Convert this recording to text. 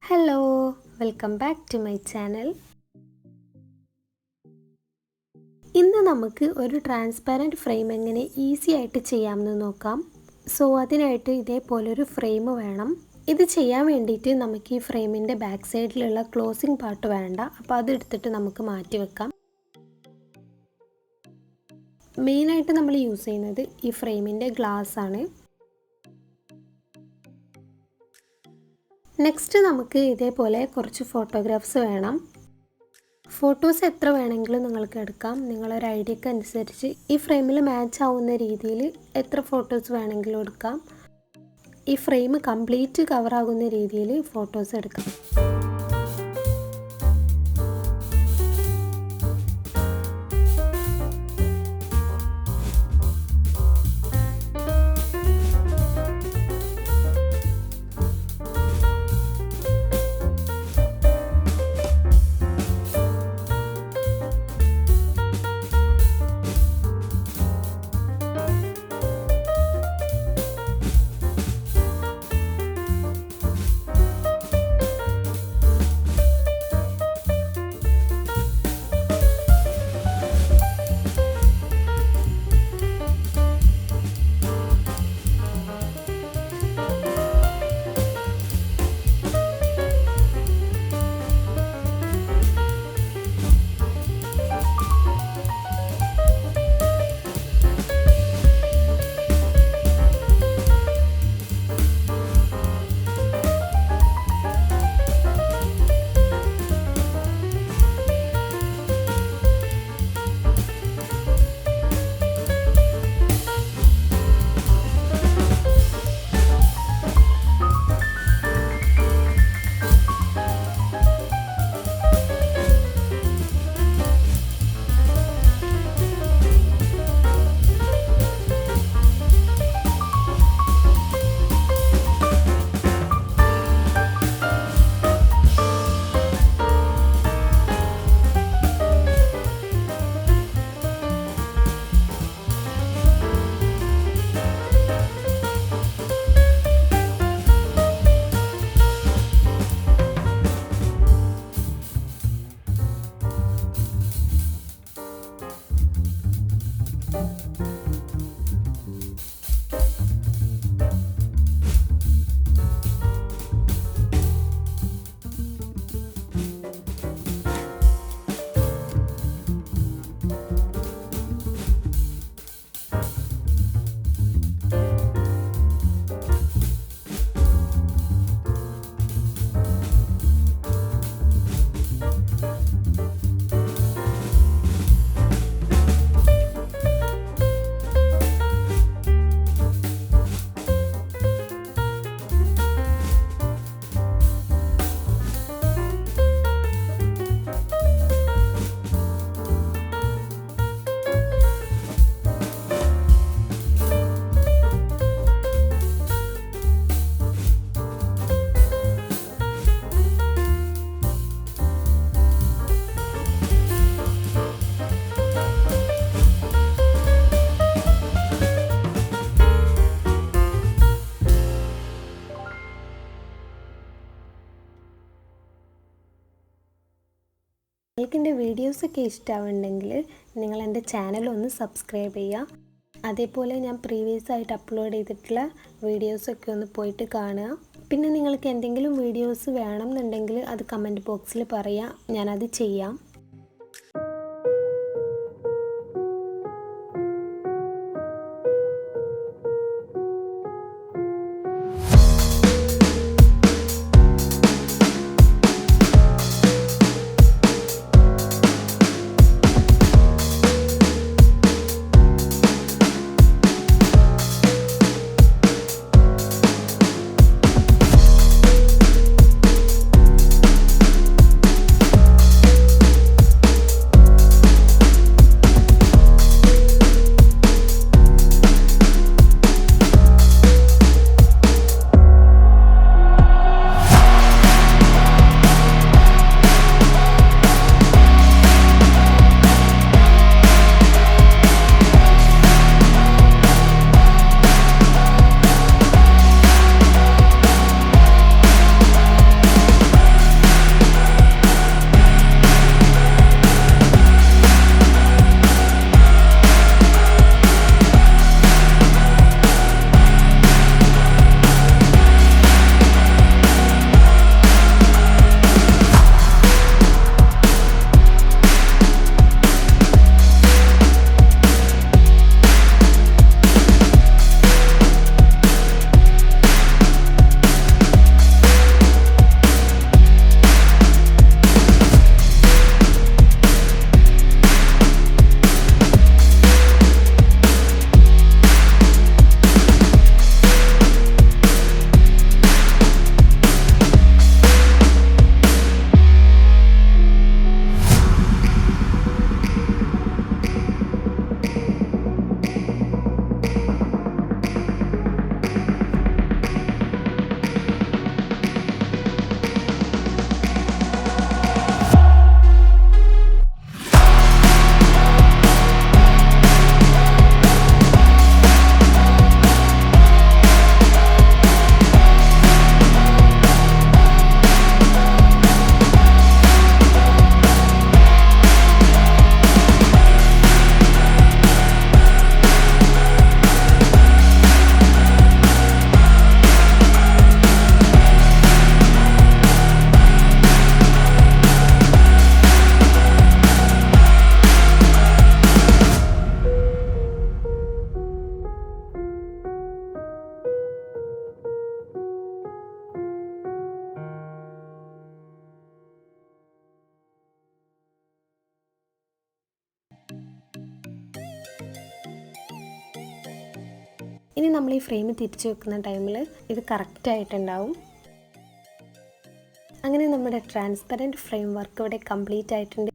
Hello, welcome back to my channel. ഇന്ന് നമുക്ക് ഒരു ട്രാൻസ്പാരൻറ്റ് ഫ്രെയിം എങ്ങനെ ഈസി ആയിട്ട് ചെയ്യാമെന്ന് നോക്കാം. അതിനായിട്ട് ഇതേപോലൊരു ഫ്രെയിം വേണം. ഇത് ചെയ്യാൻ വേണ്ടിയിട്ട് നമുക്ക് ഈ ഫ്രെയിമിൻ്റെ ബാക്ക് സൈഡിലുള്ള ക്ലോസിംഗ് പാർട്ട് വേണ്ട. അപ്പോൾ അതെടുത്തിട്ട് നമുക്ക് മാറ്റി വെക്കാം. മെയിനായിട്ട് നമ്മൾ യൂസ് ചെയ്യുന്നത് ഈ ഫ്രെയിമിൻ്റെ ഗ്ലാസ് ആണ്. നെക്സ്റ്റ് നമുക്ക് ഇതേപോലെ കുറച്ച് ഫോട്ടോഗ്രാഫ്സ് വേണം. ഫോട്ടോസ് എത്ര വേണമെങ്കിലും നിങ്ങൾക്ക് എടുക്കാം. നിങ്ങളൊരു ഐഡിയക്ക് അനുസരിച്ച് ഈ ഫ്രെയിമിൽ മാച്ച് ആവുന്ന രീതിയിൽ എത്ര ഫോട്ടോസ് വേണമെങ്കിലും എടുക്കാം. ഈ ഫ്രെയിം കംപ്ലീറ്റ് കവറാകുന്ന രീതിയിൽ ഫോട്ടോസ് എടുക്കാം. നിങ്ങൾക്ക് എൻ്റെ വീഡിയോസൊക്കെ ഇഷ്ടമാവുന്നുണ്ടെങ്കിൽ നിങ്ങൾ എൻ്റെ ചാനലൊന്ന് സബ്സ്ക്രൈബ് ചെയ്യുക. അതേപോലെ ഞാൻ പ്രീവിയസ് ആയിട്ട് അപ്ലോഡ് ചെയ്തിട്ടുള്ള വീഡിയോസൊക്കെ ഒന്ന് പോയിട്ട് കാണുക. പിന്നെ നിങ്ങൾക്ക് എന്തെങ്കിലും വീഡിയോസ് വേണമെന്നുണ്ടെങ്കിൽ അത് കമൻറ്റ് ബോക്സിൽ പറയുക, ഞാനത് ചെയ്യാം. ഇനി നമ്മൾ ഈ ഫ്രെയിം തിരിച്ചു വെക്കുന്ന ടൈമിൽ ഇത് കറക്റ്റായിട്ടുണ്ടാവും. അങ്ങനെ നമ്മുടെ ട്രാൻസ്പെറൻറ്റ് ഫ്രെയിം വർക്ക് ഇവിടെ കംപ്ലീറ്റ് ആയിട്ടുണ്ട്.